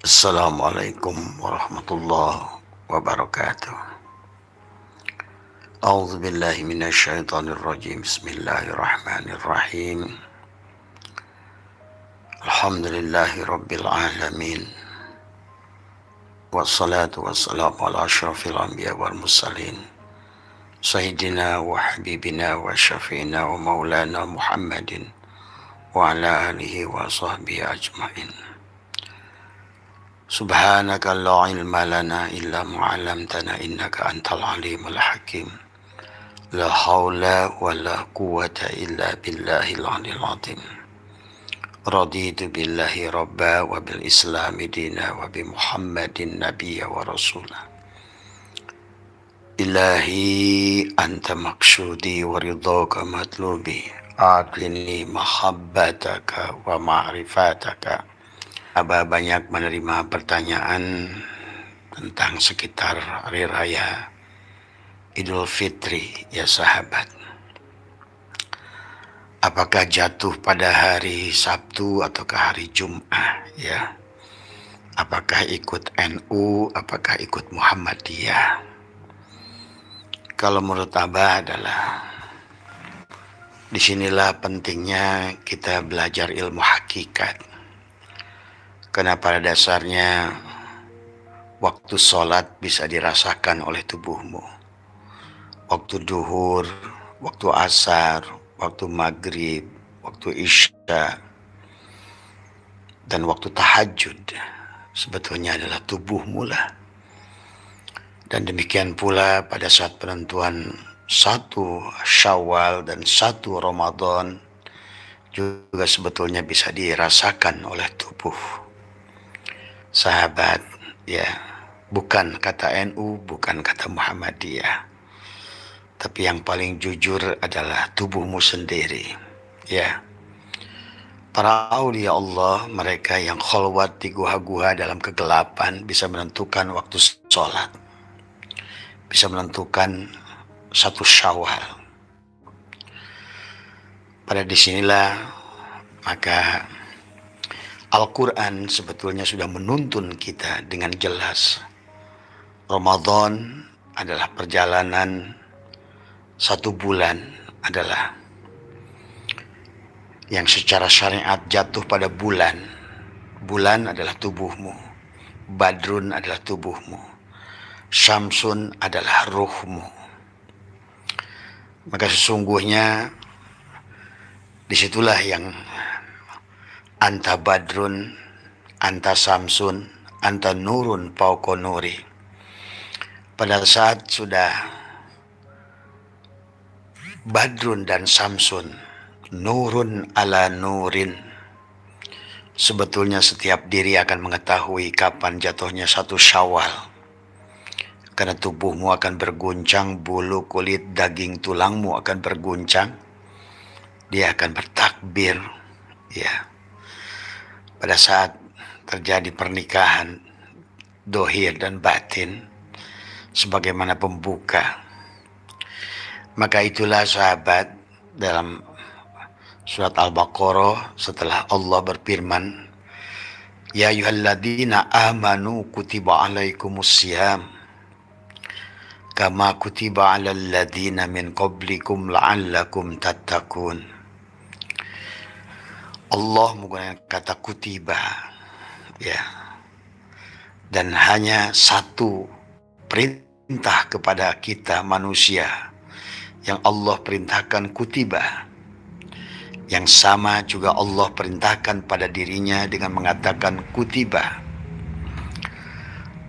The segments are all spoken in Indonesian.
Assalamualaikum warahmatullahi wabarakatuh. A'udzu billahi minasyaitonir rajim. Bismillahirrahmanirrahim. Alhamdulillahi rabbil alamin. Wassalatu wassalamu ala asyrafil anbiya wal mursalin. Sayyidina wa habibina wa syafi'ina wa maulana Muhammadin wa ala alihi wa sahbihi ajmain. Subhanaka la ilma lana illa ma 'allamtana innaka antal alimul hakim. La haula wa la quwwata illa billahil aliyil azim. Raditu billahi rabba wa bil islami dina wa bi Muhammadin nabiyya wa rasula. Ilahi anta maqsudi wa ridhaka matlubi. Aqlini mahabbataka wa ma'rifataka. Abah banyak menerima pertanyaan tentang sekitar hari raya Idul Fitri, ya sahabat. Apakah jatuh pada hari Sabtu ataukah hari Jumat, ya? Apakah ikut NU, apakah ikut Muhammadiyah? Kalau menurut Abah adalah disinilah pentingnya kita belajar ilmu hakikat. Karena pada dasarnya waktu sholat bisa dirasakan oleh tubuhmu. Waktu duhur, waktu asar, waktu maghrib, waktu isya, dan waktu tahajud sebetulnya adalah tubuhmu lah. Dan demikian pula pada saat penentuan 1 Syawal dan 1 Ramadan juga sebetulnya bisa dirasakan oleh tubuh. Sahabat, ya, bukan kata NU, bukan kata Muhammadiyah, tapi yang paling jujur adalah tubuhmu sendiri, ya. Para aulia Allah, mereka yang khalwat di guha-guha dalam kegelapan bisa menentukan waktu sholat, bisa menentukan 1 Syawal. Pada disinilah maka Al-Quran sebetulnya sudah menuntun kita dengan jelas. Ramadan adalah perjalanan 1 bulan, adalah yang secara syariat jatuh pada bulan. Bulan adalah tubuhmu, Badrun adalah tubuhmu, Syamsun adalah ruhmu. Maka sesungguhnya disitulah yang anta badrun, anta samsun, anta nurun fauqa nuri. Pada saat sudah badrun dan samsun, nurun ala nurin, sebetulnya setiap diri akan mengetahui kapan jatuhnya 1 Syawal. Karena tubuhmu akan berguncang, bulu, kulit, daging, tulangmu akan berguncang. Dia akan bertakbir, ya. Pada saat terjadi pernikahan dohir dan batin sebagaimana pembuka. Maka itulah sahabat dalam surat Al-Baqarah setelah Allah berfirman, Ya ayyuhalladzina amanu kutiba alaikumusiyam kama kutiba alal ladzina min qablikum la'allakum tattaqun. Allah menggunakan kata kutiba, ya, dan hanya 1 perintah kepada kita manusia yang Allah perintahkan kutiba. Yang sama juga Allah perintahkan pada dirinya dengan mengatakan kutiba.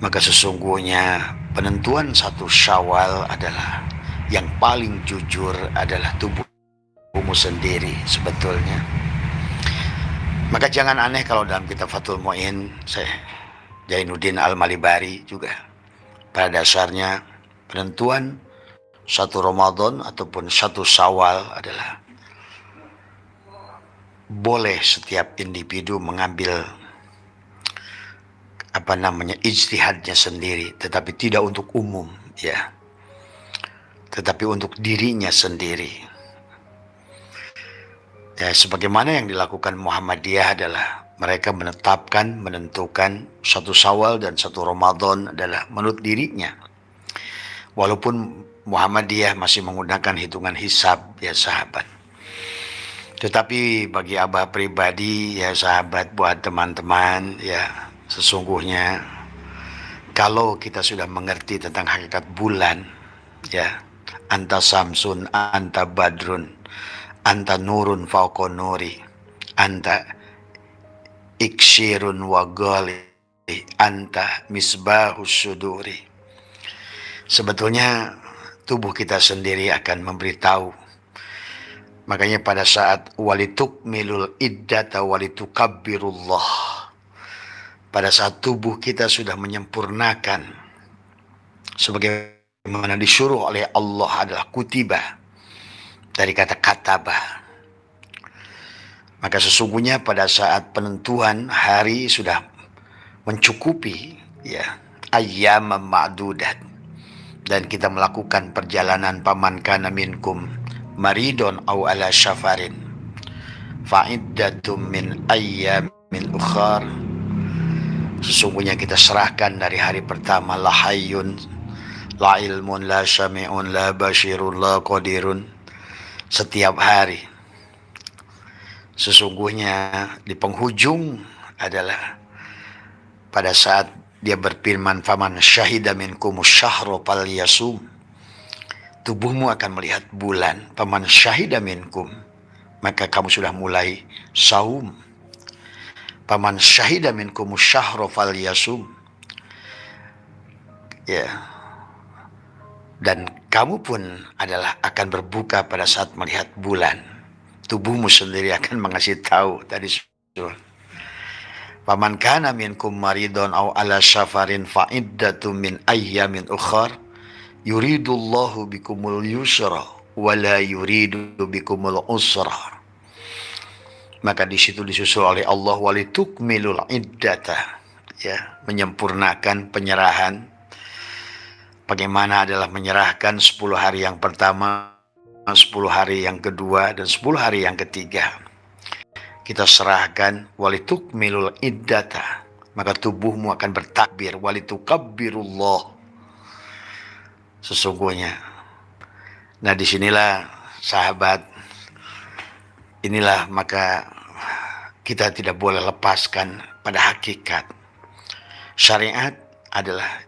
Maka sesungguhnya penentuan 1 Syawal adalah yang paling jujur adalah tubuhmu sendiri sebetulnya. Maka jangan aneh kalau dalam kitab Fathul Mu'in, saya Jainuddin Al-Malibari juga, pada dasarnya penentuan 1 Ramadan ataupun 1 Syawal adalah boleh setiap individu mengambil ijtihadnya sendiri, tetapi tidak untuk umum, ya, tetapi untuk dirinya sendiri. Ya, sebagaimana yang dilakukan Muhammadiyah adalah mereka menentukan satu Syawal dan satu Ramadan adalah menurut dirinya. Walaupun Muhammadiyah masih menggunakan hitungan hisab, ya sahabat. Tetapi bagi Abah pribadi, ya sahabat, buat teman-teman, ya sesungguhnya kalau kita sudah mengerti tentang hakikat bulan, ya, anta samsun, anta badrun, anta nurun fauqa nuri, anta iksirun wa gali, anta misbahus suduri. Sebetulnya tubuh kita sendiri akan memberitahu. Makanya pada saat walitukmilul iddata walitukabbirullah, pada saat tubuh kita sudah menyempurnakan sebagaimana disuruh oleh Allah adalah kutiba, dari kata katabah, maka sesungguhnya pada saat penentuan hari sudah mencukupi, ya, ayyam ma'dudat, dan kita melakukan perjalanan paman kana minkum maridon au ala syafarin fa'iddatum min ayyamin ukhar, sesungguhnya kita serahkan dari hari pertama, la hayyun la ilmun la syami'un la basyirun la qadirun, setiap hari sesungguhnya di penghujung adalah pada saat dia berfirman faman syahida minkumus syahra falyasum, tubuhmu akan melihat bulan, faman syahida minkum, maka kamu sudah mulai saum, faman syahida minkumus syahra falyasum, ya, dan kamu pun adalah akan berbuka pada saat melihat bulan. Tubuhmu sendiri akan mengasih tahu tadi. Faman kana minkum maridon aw ala syafarin fa'iddatum min ayyamin ukhar yuridullahu bikumul yusra wa la yuridu bikumul usra. Maka di situ disusul oleh Allah walitukmilul iddata, ya, menyempurnakan penyerahan. Bagaimana adalah menyerahkan 10 hari yang pertama, 10 hari yang kedua, dan 10 hari yang ketiga. Kita serahkan walitukmilul iddata, maka tubuhmu akan bertakbir walitukabbirullah, sesungguhnya. Nah, disinilah sahabat, inilah maka kita tidak boleh lepaskan pada hakikat. Syariat adalah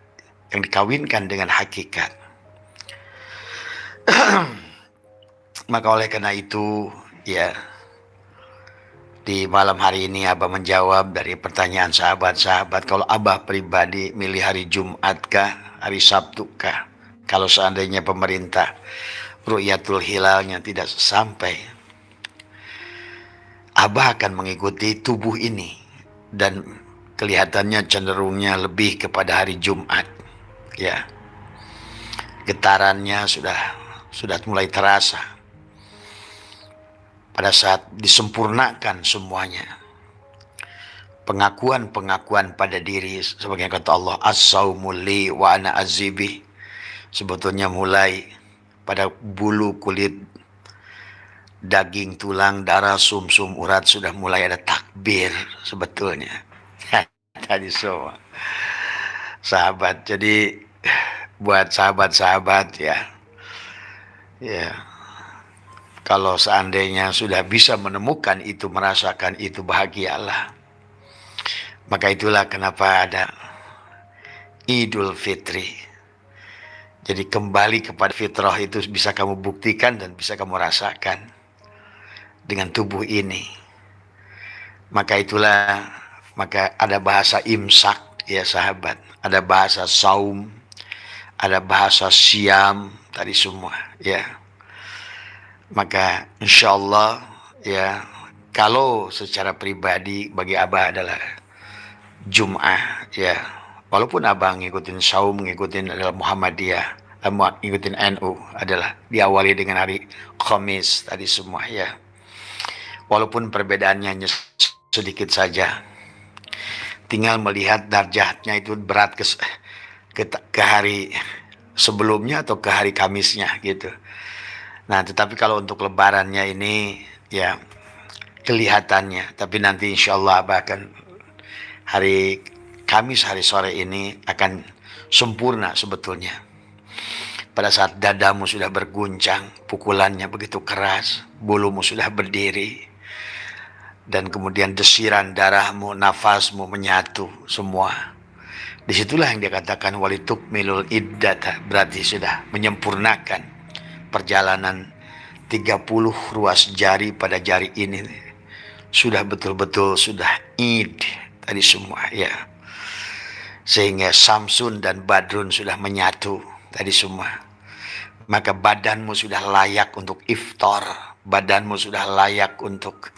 yang dikawinkan dengan hakikat. Maka oleh karena itu, ya, di malam hari ini Abah menjawab dari pertanyaan sahabat-sahabat, kalau Abah pribadi milih hari Jumat kah, hari Sabtu kah, kalau seandainya pemerintah ru'yatul hilalnya tidak sampai, Abah akan mengikuti tubuh ini, dan kelihatannya cenderungnya lebih kepada hari Jumat, ya. Getarannya sudah mulai terasa pada saat disempurnakan semuanya. Pengakuan-pengakuan pada diri, sebagai kata Allah, as-saumu li wa ana azibi, sebetulnya mulai pada bulu, kulit, daging, tulang, darah, sumsum, urat sudah mulai ada takbir sebetulnya. Tadi semua sahabat. Jadi buat sahabat-sahabat, ya, kalau seandainya sudah bisa menemukan itu, merasakan itu, bahagialah. Maka itulah kenapa ada Idul Fitri. Jadi kembali kepada fitrah itu bisa kamu buktikan dan bisa kamu rasakan dengan tubuh ini. Maka itulah, maka ada bahasa imsak, ya sahabat. Ada bahasa saum, ada bahasa siam, tadi semua, ya. Maka insya Allah, ya, kalau secara pribadi bagi Abah adalah Jum'ah, ya, walaupun Abah ngikutin saum, ngikutin adalah Muhammadiyah, ngikutin NU adalah diawali dengan hari Khamis tadi semua, ya. walaupun perbedaannya hanya sedikit saja. Tinggal melihat darjatnya itu berat ke hari sebelumnya atau ke hari Kamisnya gitu. Nah, tetapi kalau untuk lebarannya ini ya kelihatannya, tapi nanti insya Allah Abah akan hari Kamis, hari sore ini akan sempurna sebetulnya. Pada saat dadamu sudah berguncang, pukulannya begitu keras, bulumu sudah berdiri, dan kemudian desiran darahmu, nafasmu menyatu semua. Disitulah yang dikatakan walitukmilul iddat, berarti sudah menyempurnakan perjalanan 30 ruas jari pada jari ini. Sudah betul-betul sudah id tadi semua ya. Sehingga Samsun dan Badrun sudah menyatu tadi semua. Maka badanmu sudah layak untuk iftar, badanmu sudah layak untuk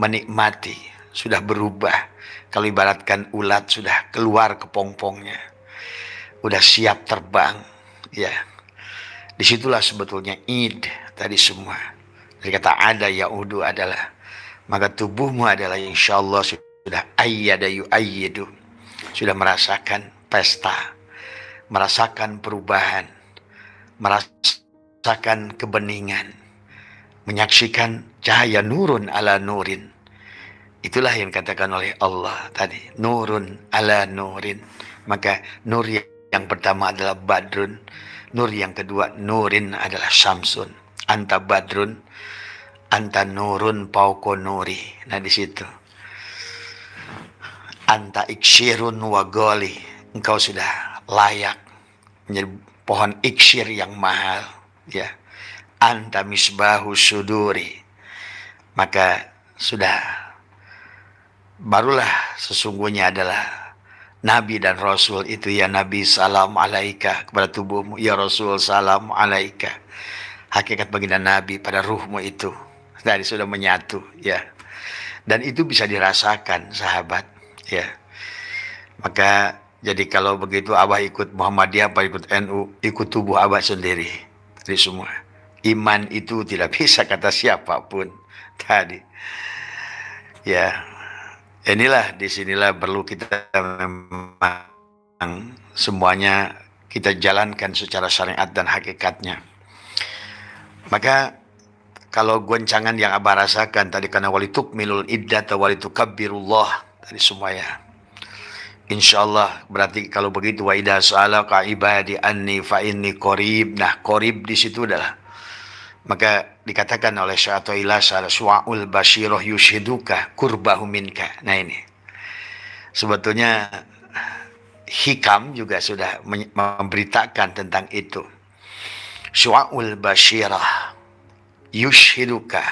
menikmati, sudah berubah. Kalau ibaratkan ulat sudah keluar kepompongnya, udah siap terbang, ya. Disitulah sebetulnya id tadi semua. Dari kata ada yaudu adalah, maka tubuhmu adalah insya Allah sudah ayyada yu'ayyidu, sudah merasakan pesta, merasakan perubahan, merasakan kebeningan, menyaksikan cahaya nurun ala nurin. Itulah yang dikatakan oleh Allah tadi, nurun ala nurin. Maka nur yang pertama adalah Badrun, nur yang kedua nurin adalah Samsun. Anta Badrun, anta nurun pauko nuri. Nah di situ. Anta iksirun wagoli, engkau sudah layak menjadi pohon iksir yang mahal, ya. Anta misbahu suduri, maka sudah barulah sesungguhnya adalah Nabi dan Rasul itu, ya Nabi salam alaika kepada tubuhmu, ya Rasul salam alaika. Hakikat baginda Nabi pada ruhmu itu tadi sudah menyatu, ya. Dan itu bisa dirasakan sahabat, ya. Maka jadi kalau begitu Abah ikut Muhammadiyah apa ikut NU, ikut tubuh Abah sendiri. Jadi semua iman itu tidak bisa kata siapapun tadi, ya. Inilah disinilah perlu kita memang semuanya kita jalankan secara syariat dan hakikatnya. Maka kalau goncangan yang Abah rasakan tadi karena walitukmilul iddat walitukabbirullah tadi semua ya. Insyaallah berarti kalau begitu wa idza sa'alaka ibadi anni fa inni qarib. Nah, qarib di situ adalah maka dikatakan oleh Syaikhul Su'aul Basyirah yushiduka kurbahu minka. Nah ini sebetulnya hikam juga sudah memberitakan tentang itu. Su'aul Basyirah yushiduka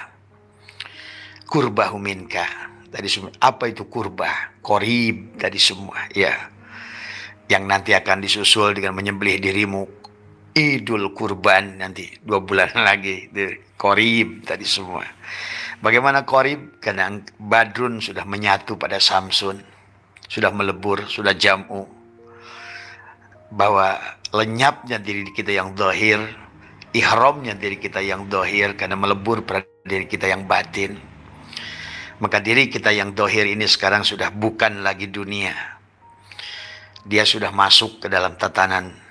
kurbahu minka. Tadi semua apa itu kurba? Qorib tadi semua ya. Yang nanti akan disusul dengan menyembelih dirimu Idul Kurban nanti 2 bulan lagi. Qorib tadi semua. Bagaimana qorib? Karena Badrun sudah menyatu pada Samsun, sudah melebur, sudah jam'u, bahwa lenyapnya diri kita yang zahir, ihramnya diri kita yang zahir karena melebur pada diri kita yang batin. Maka diri kita yang zahir ini sekarang sudah bukan lagi dunia. Dia sudah masuk ke dalam tatanan.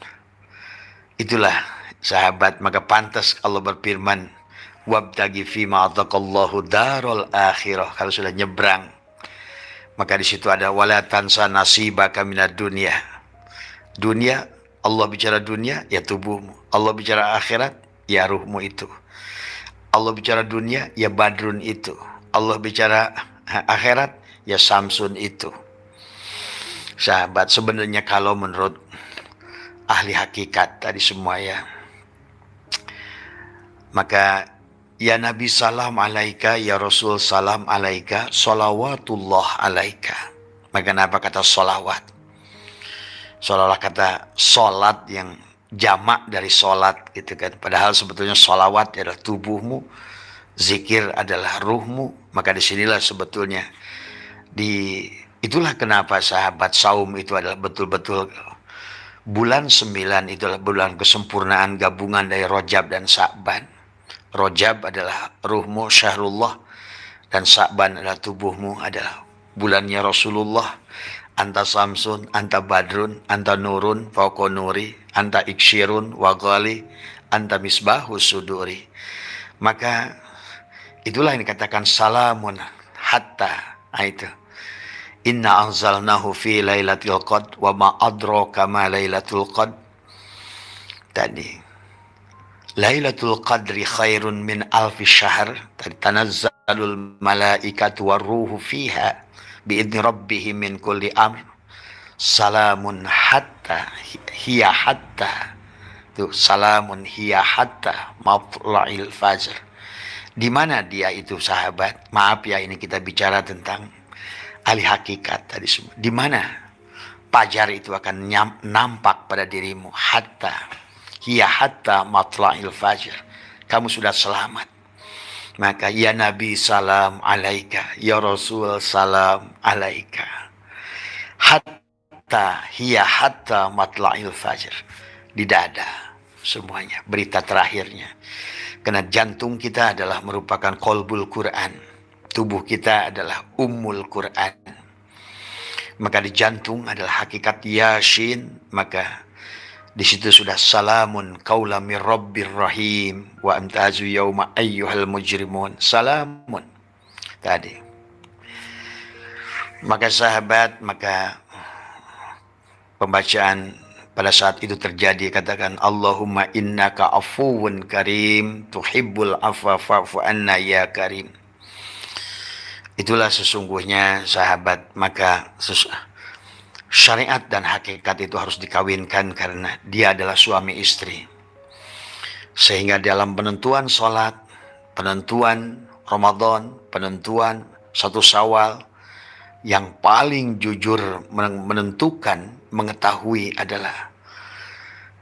Itulah sahabat, maka pantas Allah berfirman, wabtagi fima ataqallahu darul akhirah. Kalau sudah nyebrang, maka di situ ada wala tansa nasibaka minad dunya. Dunia, Allah bicara dunia, ya tubuhmu. Allah bicara akhirat, ya ruhmu itu. Allah bicara dunia, ya Badrun itu. Allah bicara akhirat, ya Samsun itu. Sahabat, sebenarnya kalau menurut ahli hakikat tadi semua ya, maka ya Nabi salam alaika, ya Rasul salam alaika, salawatullah alaika. Maka kenapa kata salawat? Seolah-olah kata solat yang jamak dari solat gitu kan. Padahal sebetulnya salawat adalah tubuhmu, zikir adalah ruhmu. Maka disinilah sebetulnya itulah kenapa sahabat saum itu adalah betul-betul bulan 9 itu adalah bulan kesempurnaan gabungan dari Rajab dan Sya'ban. Rajab adalah ruhmu, syahrullah, dan Sya'ban adalah tubuhmu, adalah bulannya Rasulullah. Anta Samsun, anta Badrun, anta Nurun, fauqa nuri, anta Ikshirun, wa ghali, anta Misbahus suduri. Maka itulah yang dikatakan salamun hatta. Nah, itu. Inna anzalnahu fi lailatul qad wa ma adraka ma lailatul qad. Tadi. Lailatul Qadri khairun min alfi syahr. Tanazzalul malaikatu warruhu fiha biidni rabbihim min kulli amr. Salamun hatta hiya hatta. Tuh, salamun hiya hatta matla'il fajr. Di mana dia itu sahabat? Maaf ya, ini kita bicara tentang ahli hakikat tadi semua. Di mana fajar itu akan nampak pada dirimu? Hatta hiya hatta matla'il fajr. Kamu sudah selamat. Maka ya Nabi salam alaika, ya Rasul salam alaika. Hatta hiya hatta matla'il fajr. Di dada semuanya, berita terakhirnya. Karena jantung kita adalah merupakan qalbul Quran. Tubuh kita adalah ummul Quran. Maka di jantung adalah hakikat Yasin. Maka di situ sudah salamun qaula mir rabbir rahim wa amtazu yauma ayyuhal mujrimun. Salamun. Tadi. Maka sahabat, maka pembacaan pada saat itu terjadi, katakan Allahumma innaka afuwun karim tuhibbul afwa fa'fu anna ya karim. Itulah sesungguhnya sahabat, maka syariat dan hakikat itu harus dikawinkan karena dia adalah suami istri. Sehingga dalam penentuan sholat, penentuan Ramadan, penentuan 1 Syawal, yang paling jujur menentukan, mengetahui adalah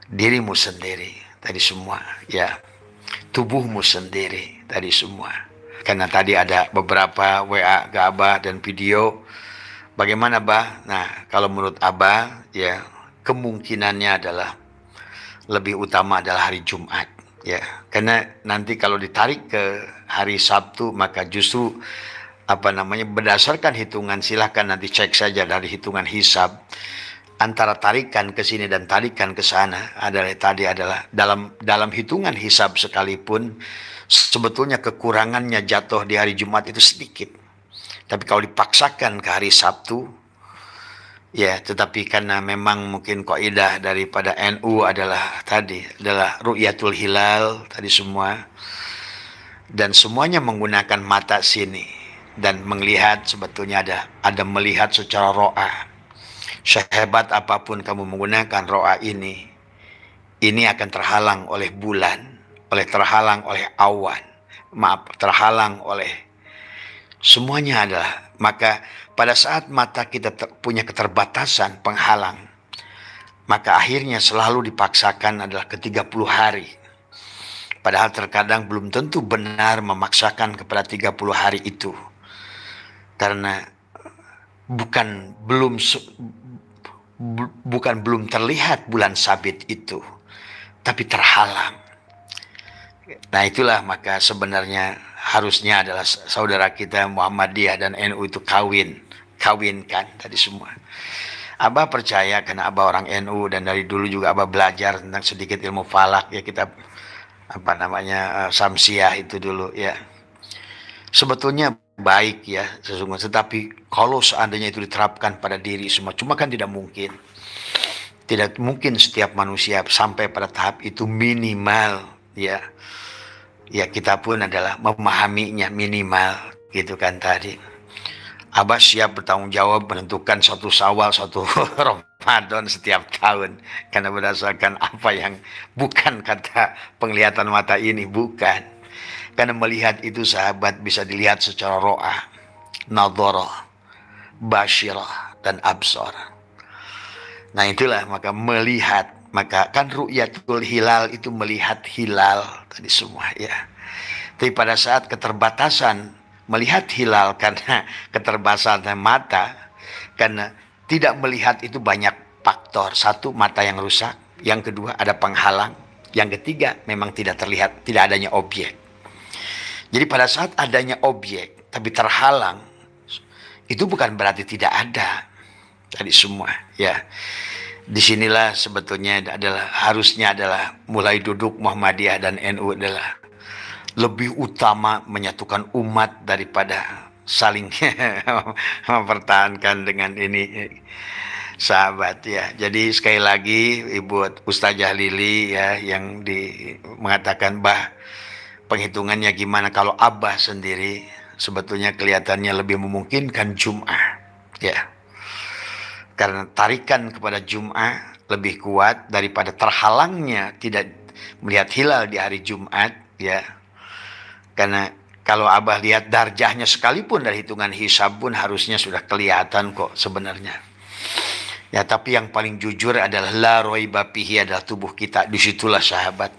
dirimu sendiri tadi semua, ya, tubuhmu sendiri tadi semua. Karena tadi ada beberapa WA ke Abah dan video. Bagaimana, Bah? Nah, kalau menurut Abah, ya, kemungkinannya adalah lebih utama adalah hari Jumat, ya. Karena nanti kalau ditarik ke hari Sabtu, maka justru berdasarkan hitungan, silahkan nanti cek saja dari hitungan hisab, antara tarikan ke sini dan tarikan ke sana adalah dalam hitungan hisab sekalipun sebetulnya kekurangannya jatuh di hari Jumat itu sedikit. Tapi kalau dipaksakan ke hari Sabtu, ya, tetapi karena memang mungkin kaidah daripada NU adalah ru'yatul hilal tadi semua, dan semuanya menggunakan mata sini dan melihat, sebetulnya ada melihat secara ro'a. Sehebat apapun kamu menggunakan ro'a ini akan terhalang oleh bulan, terhalang oleh awan, terhalang oleh semuanya adalah. Maka pada saat mata kita punya keterbatasan penghalang, maka akhirnya selalu dipaksakan adalah ke 30 hari. Padahal terkadang belum tentu benar memaksakan kepada 30 hari itu. Karena bukan belum terlihat bulan sabit itu, tapi terhalang. Nah, itulah maka sebenarnya harusnya adalah saudara kita Muhammadiyah dan NU itu kawinkan tadi semua. Abah percaya karena Abah orang NU dan dari dulu juga Abah belajar tentang sedikit ilmu falak, ya, kitab Samsiah itu dulu, ya. Sebetulnya baik, ya, sesungguhnya, tetapi kalau seandainya itu diterapkan pada diri semua, cuma kan tidak mungkin setiap manusia sampai pada tahap itu minimal, ya kita pun adalah memahaminya minimal, gitu kan tadi. Abah siap bertanggung jawab menentukan 1 Syawal, 1 Ramadan setiap tahun, karena berdasarkan apa yang bukan kata penglihatan mata ini, bukan. Karena melihat itu sahabat bisa dilihat secara ro'ah, nadharah, basyirah, dan absar. Nah, itulah maka melihat, maka kan ru'yatul hilal itu melihat hilal tadi semua, ya. Tapi pada saat keterbatasan melihat hilal karena keterbatasan mata, karena tidak melihat itu banyak faktor. 1, mata yang rusak. Yang kedua, ada penghalang. Yang ketiga, memang tidak terlihat, tidak adanya objek. Jadi pada saat adanya objek, tapi terhalang, itu bukan berarti tidak ada tadi semua ya. Disinilah sebetulnya harusnya adalah mulai duduk Muhammadiyah dan NU adalah lebih utama menyatukan umat daripada saling mempertahankan dengan ini sahabat ya. Jadi sekali lagi Ibu Ustazah Lili ya yang mengatakan penghitungannya gimana kalau Abah sendiri sebetulnya kelihatannya lebih memungkinkan Jum'ah ya. Karena tarikan kepada Jum'ah lebih kuat daripada terhalangnya tidak melihat hilal di hari Jumat ya. Karena kalau Abah lihat darjahnya sekalipun dari hitungan hisab pun harusnya sudah kelihatan kok sebenarnya. Ya, tapi yang paling jujur adalah la raiba fihi adalah tubuh kita. Disitulah sahabat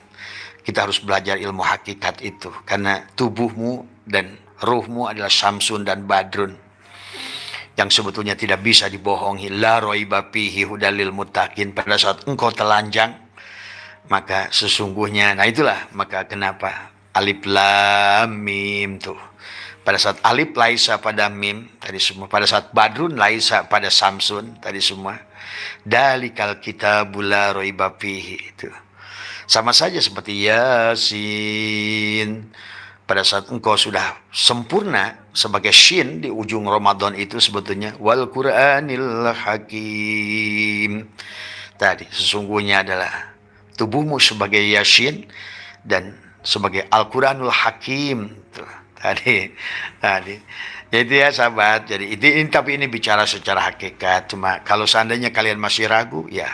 kita harus belajar ilmu hakikat itu. Karena tubuhmu dan ruhmu adalah Syamsun dan Badrun yang sebetulnya tidak bisa dibohongi. La raiba fihi hudal lil muttaqin. Pada saat engkau telanjang, maka sesungguhnya, nah itulah maka kenapa alif lam mim tuh. Pada saat alif laisa pada mim tadi semua, pada saat badrun laisa pada samsun tadi semua. Dalikal kitabul la raiba fihi itu. Sama saja seperti Yasin. Pada saat engkau sudah sempurna sebagai shin di ujung Ramadan itu sebetulnya wal Qur'anil Hakim. Tadi sesungguhnya adalah tubuhmu sebagai Yasin dan sebagai Al-Quranul Hakim. Tuh, tadi. Jadi ya sahabat, jadi ini tapi ini bicara secara hakikat. Cuma kalau seandainya kalian masih ragu ya,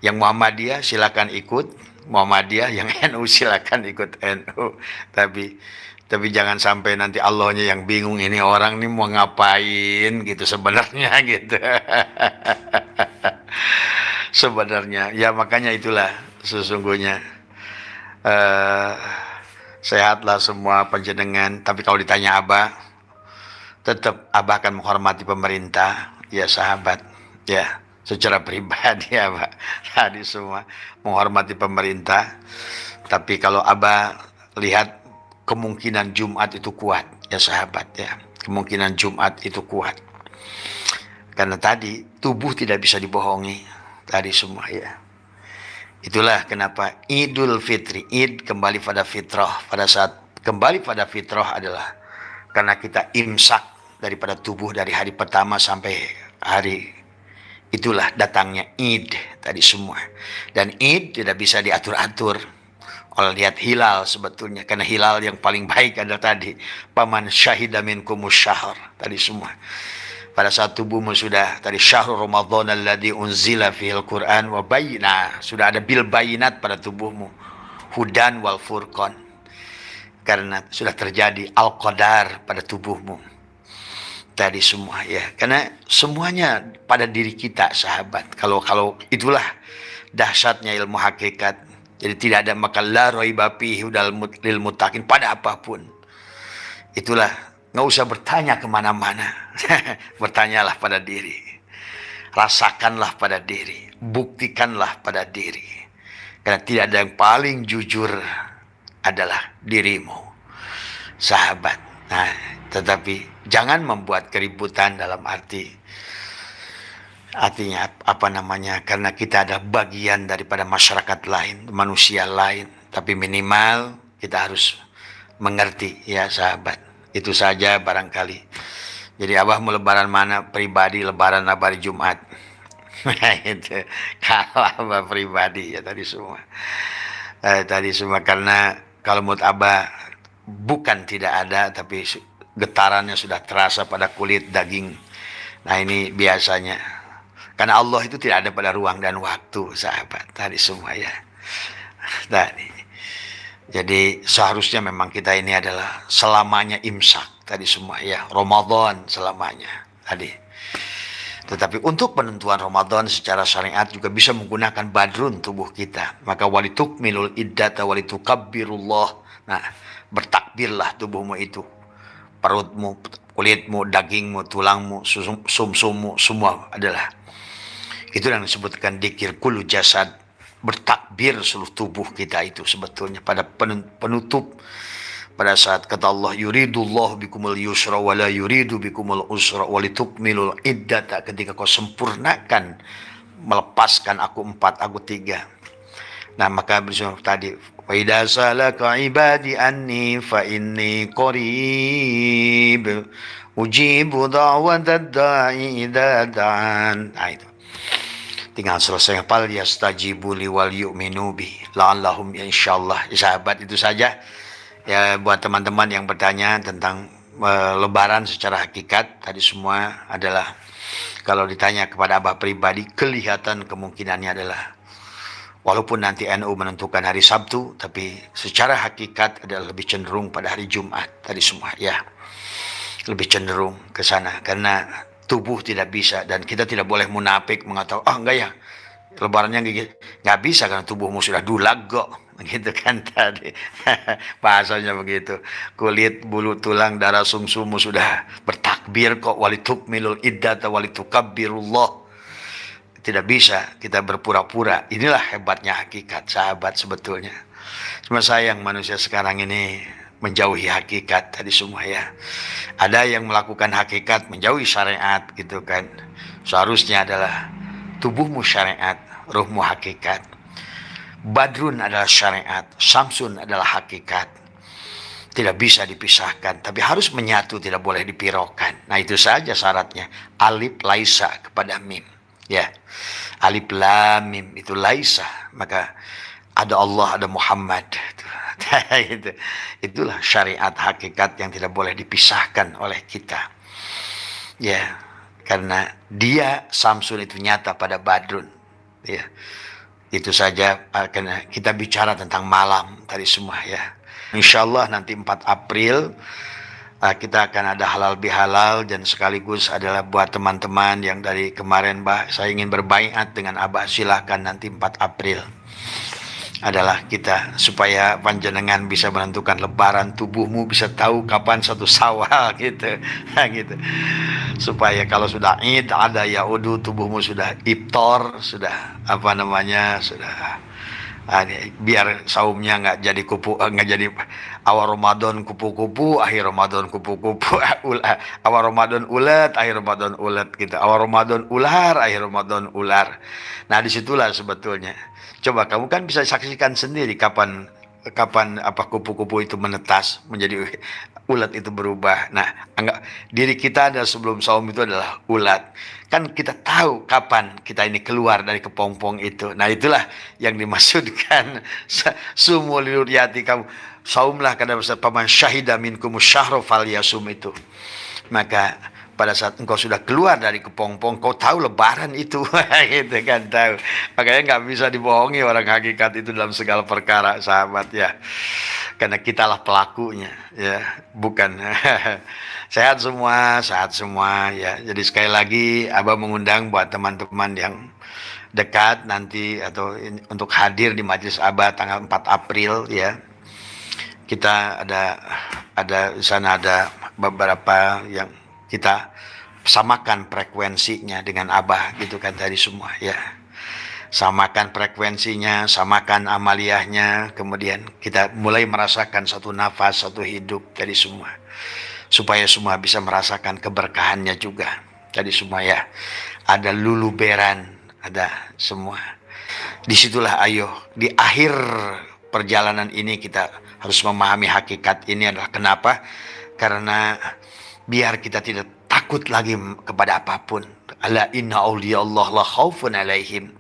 yang Muhammadiyah silakan ikut Muhammadiyah, yang NU silakan ikut NU. Tapi jangan sampai nanti Allahnya yang bingung ini orang nih mau ngapain gitu sebenarnya gitu. Sebenarnya ya makanya itulah sesungguhnya sehatlah semua panjenengan. Tapi kalau ditanya Abah, tetap Abah akan menghormati pemerintah ya sahabat ya. Secara pribadi ya Pak, tadi semua menghormati pemerintah. Tapi kalau Abah lihat kemungkinan Jumat itu kuat ya sahabat ya. Kemungkinan Jumat itu kuat. Karena tadi tubuh tidak bisa dibohongi tadi semua ya. Itulah kenapa Idul Fitri, Id kembali pada fitrah. Pada saat kembali pada fitrah adalah karena kita imsak daripada tubuh dari hari pertama sampai hari itulah datangnya Id tadi semua. Dan Id tidak bisa diatur-atur oleh lihat hilal sebetulnya. Karena hilal yang paling baik adalah tadi paman syahida minkumus syahr tadi semua. Pada saat tubuhmu sudah tadi syahrul Ramadan alladzi unzila fihil Qur'an wa bayyinah, sudah ada bil bayinat pada tubuhmu, hudan wal furqan. Karena sudah terjadi al-qadar pada tubuhmu tadi semua ya. Karena semuanya pada diri kita sahabat. Kalau itulah dahsyatnya ilmu hakikat. Jadi tidak ada maka la raiba fihi hudal lil muttaqin pada apapun. Itulah nggak usah bertanya kemana-mana. Bertanyalah pada diri. Rasakanlah pada diri. Buktikanlah pada diri. Karena tidak ada yang paling jujur adalah dirimu sahabat. Nah, tetapi jangan membuat keributan dalam artinya apa namanya, karena kita ada bagian daripada masyarakat lain, manusia lain, tapi minimal kita harus mengerti ya sahabat. Itu saja barangkali. Jadi Abah mau lebaran mana pribadi, lebaran hari Jumat. Itu kalau Abah pribadi ya tadi semua. Karena kalau menurut Abah bukan tidak ada, tapi getarannya sudah terasa pada kulit daging. Nah ini biasanya. Karena Allah itu tidak ada pada ruang dan waktu, sahabat. Tadi semua ya. Tadi. Jadi seharusnya memang kita ini adalah selamanya imsak. Tadi semua ya. Ramadan selamanya. Tadi. Tetapi untuk penentuan Ramadan secara syariat juga bisa menggunakan badrun tubuh kita. Maka walitukmilul iddata walitukabbirullah. Nah, bertakbirlah tubuhmu itu. Perutmu, kulitmu, dagingmu, tulangmu, sumsummu, semua adalah. Itu yang disebutkan dzikir kullu jasad. Bertakbir seluruh tubuh kita itu sebetulnya pada penutup pada saat kata Allah, yuridullahu bikumul yusra wa la yuridu bikumul usra wa litukmilul iddata, ketika kau sempurnakan, melepaskan aku 4, aku 3. Nah, maka bersama tadi, wa idza salaka ibadi anni fa inni qarib ujibu da'watad da'i idza da'an. Nah, itu tinggal selesai hafal, yastajibu li wal yu'minu bi la'allahum, ya insyaallah. Ya, sahabat, itu saja ya buat teman-teman yang bertanya tentang lebaran secara hakikat. Tadi semua adalah, kalau ditanya kepada Abah pribadi, kelihatan kemungkinannya adalah, walaupun nanti NU menentukan hari Sabtu, tapi secara hakikat adalah lebih cenderung pada hari Jumat. Tadi semua ya lebih cenderung ke sana, karena tubuh tidak bisa, dan kita tidak boleh munafik mengatakan, enggak ya, lebarannya nggak bisa karena tubuhmu sudah dulag kok, begitu kan tadi. Bahasanya begitu, kulit, bulu, tulang, darah, sumsummu sudah bertakbir kok, walitukmilul iddata walitukabbirullah. Tidak bisa kita berpura-pura. Inilah hebatnya hakikat, sahabat, sebetulnya. Cuma sayang manusia sekarang ini menjauhi hakikat tadi semua ya. Ada yang melakukan hakikat menjauhi syariat gitu kan. Seharusnya adalah tubuhmu syariat, ruhmu hakikat. Badrun adalah syariat, Samsun adalah hakikat. Tidak bisa dipisahkan, tapi harus menyatu, tidak boleh dipirokkan. Nah, itu saja syaratnya. Alif laisa kepada mim. Ya, alif lam mim itu laisa, maka ada Allah, ada Muhammad. Gitu. Itulah syariat hakikat yang tidak boleh dipisahkan oleh kita. Ya, karena dia Samsun itu nyata pada Badrun. Ya, itu saja. Karena kita bicara tentang malam tadi semua ya. Insya Allah nanti 4 April kita akan ada halal bihalal, dan sekaligus adalah buat teman-teman yang dari kemarin, Mbak, saya ingin berbaiat dengan Abah, silahkan nanti 4 April adalah kita, supaya panjenengan bisa menentukan lebaran, tubuhmu bisa tahu kapan 1 Syawal gitu. Gitu. Supaya kalau sudah Id ada yaudu, tubuhmu sudah iftar, sudah sudah biar saumnya nggak jadi nggak jadi awal Ramadan kupu-kupu, akhir Ramadan kupu-kupu, awal Ramadan ulat, akhir Ramadan ulat gitu, awal Ramadan ular, akhir Ramadan ular. Nah, disitulah sebetulnya. Coba kamu kan bisa saksikan sendiri kapan kupu-kupu itu menetas menjadi ulat, itu berubah. Nah, diri kita ada sebelum saum itu adalah ulat. Kan kita tahu kapan kita ini keluar dari kepompong itu. Nah, itulah yang dimaksudkan sumu liluriyati, kamu saumlah karena paman syahida minkum syahra falyasum itu. Maka pada saat engkau sudah keluar dari kepompong, kau tahu lebaran itu. Gitu kan, tahu. Makanya nggak bisa dibohongi orang hakikat itu dalam segala perkara, sahabat ya. Karena kitalah pelakunya ya, bukan. Sehat semua ya. Jadi sekali lagi Abah mengundang buat teman-teman yang dekat nanti atau untuk hadir di majelis Abah tanggal 4 April ya. Kita ada di sana ada beberapa yang kita samakan frekuensinya dengan Abah gitu kan tadi semua ya. Samakan frekuensinya, samakan amaliyahnya, kemudian kita mulai merasakan satu nafas, satu hidup tadi semua. Supaya semua bisa merasakan keberkahannya juga tadi semua ya. Ada luluberan, ada semua. Disitulah ayo, di akhir perjalanan ini kita harus memahami hakikat ini adalah kenapa? Karena biar kita tidak takut lagi kepada apapun. Ala inna awliyallah la khaufun alaihim.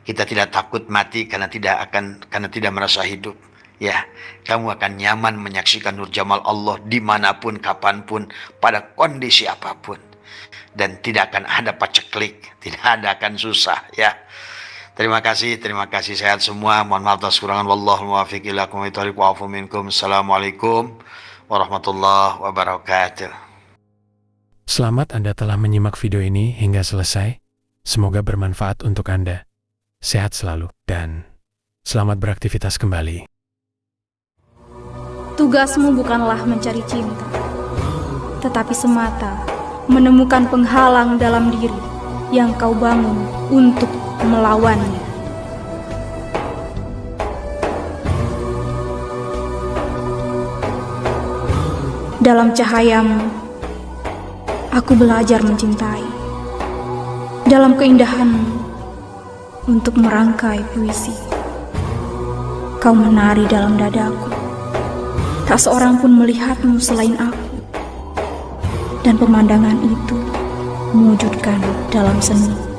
Kita tidak takut mati karena tidak merasa hidup. Ya, kamu akan nyaman menyaksikan nur jamal Allah dimanapun, kapanpun, pada kondisi apapun. Dan tidak akan ada paceklik, tidak akan susah ya. Terima kasih, sehat semua. Mohon maaf atas kekurangan. Wallahul muwaffiq ila aqwamit thoriq wa afu minkum. Assalamualaikum warahmatullahi wabarakatuh. Selamat Anda telah menyimak video ini hingga selesai. Semoga bermanfaat untuk Anda. Sehat selalu dan selamat beraktivitas kembali. Tugasmu bukanlah mencari cinta, tetapi semata menemukan penghalang dalam diri yang kau bangun untuk melawannya. Dalam cahayamu, aku belajar mencintai. Dalam keindahanmu, untuk merangkai puisi. Kau menari dalam dadaku. Tak seorang pun melihatmu selain aku. Dan pemandangan itu mewujudkan dalam seni.